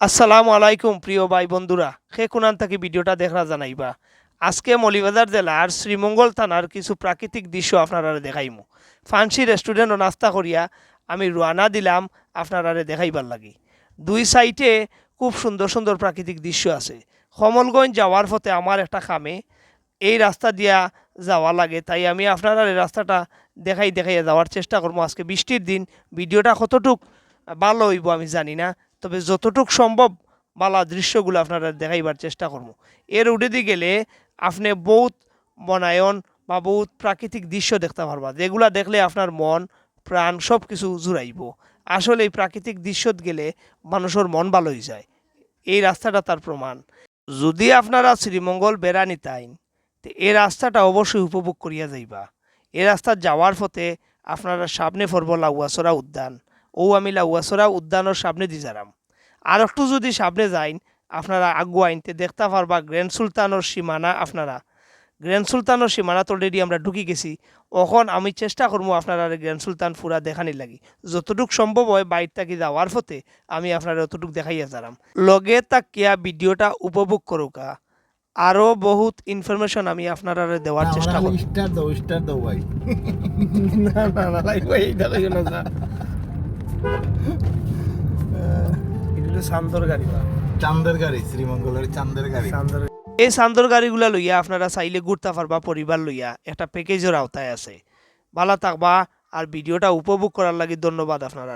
আসসালামু আলাইকুম প্রিয় ভাই বন্ধুরা, সে কোনান থাকি ভিডিওটা দেখা জানাইবা। আজকে মৌলভীবাজার জেলার শ্রীমঙ্গল থানার কিছু প্রাকৃতিক দৃশ্য আপনারা দেখাইমু। ফান্সি রেস্টুরেন্ট ও নাস্তা করিয়া আমি রওনা দিলাম আপনারা দেখাইবার লাগি। দুই সাইডে খুব সুন্দর সুন্দর প্রাকৃতিক দৃশ্য আছে। কমলগঞ্জ যাওয়ার পথে আমার একটা খামে এই রাস্তা দিয়া যাওয়া লাগে, তাই আমি আপনারা এই রাস্তাটা দেখাইয়া যাওয়ার চেষ্টা করবো। আজকে বৃষ্টির দিন, ভিডিওটা কতটুক ভালো হইব আমি জানি না, তবে যতটুক সম্ভব বালা দৃশ্যগুলো আপনারা দেখাইবার চেষ্টা করবো। এর উঠে গেলে আপনি বহুত বনায়ন বা বহুত প্রাকৃতিক দৃশ্য দেখতে পারবা, যেগুলা দেখলে আপনার মন প্রাণ সব কিছু জুড়াইব। আসলে এই প্রাকৃতিক দৃশ্যত গেলে মানুষের মন ভালো হয়ে যায়, এই রাস্তাটা তার প্রমাণ। যদি আপনারা শ্রীমঙ্গল বেড়ানি তাইন, তো এই রাস্তাটা অবশ্যই উপভোগ করিয়া যাইবা। এই রাস্তা যাওয়ার পথে আপনারা সামনে পড়ব লাউয়াছড়া উদ্যান। আমি লাউয়াছড়া উদ্যানের সামনে দিয়ে যারাম। আর একটু যদি সামনে যাইন আপনারা আগুয়াইনতে দেখতে পারবা গ্র্যান্ড সুলতানের সীমানা। আপনারা গ্র্যান্ড সুলতানের সীমানাত অলরেডি আমরা ঢুকি গেছি। এখন আমি চেষ্টা করবো আপনারা গ্র্যান্ড সুলতান পুরা দেখানি লাগি। যতটুক সম্ভব হয় বাইর থাকি যাওয়ার পথে আমি আপনারা অতটুক দেখাইয়া যারাম। লগে তাকিয়া ভিডিওটা উপভোগ করুকা। আরও বহুত ইনফরমেশন আমি আপনারা দেওয়ার চেষ্টা করব। স্টার দাও ভাই। না না না লাগবে এইটা লইও না যা। এটা শান্তর গাড়ি বা চান্দের গাড়ি, শ্রীমঙ্গলের চান্দের গাড়ি। শান্তর, এই শান্তর গাড়িগুলা লইয়া আপনারা চাইলে ঘুরতে পারবা পরিবার লইয়া। একটা প্যাকেজের আওতায় আছে। ভালো থাকবা আর ভিডিওটা উপভোগ করার লাগি ধন্যবাদ আপনারা।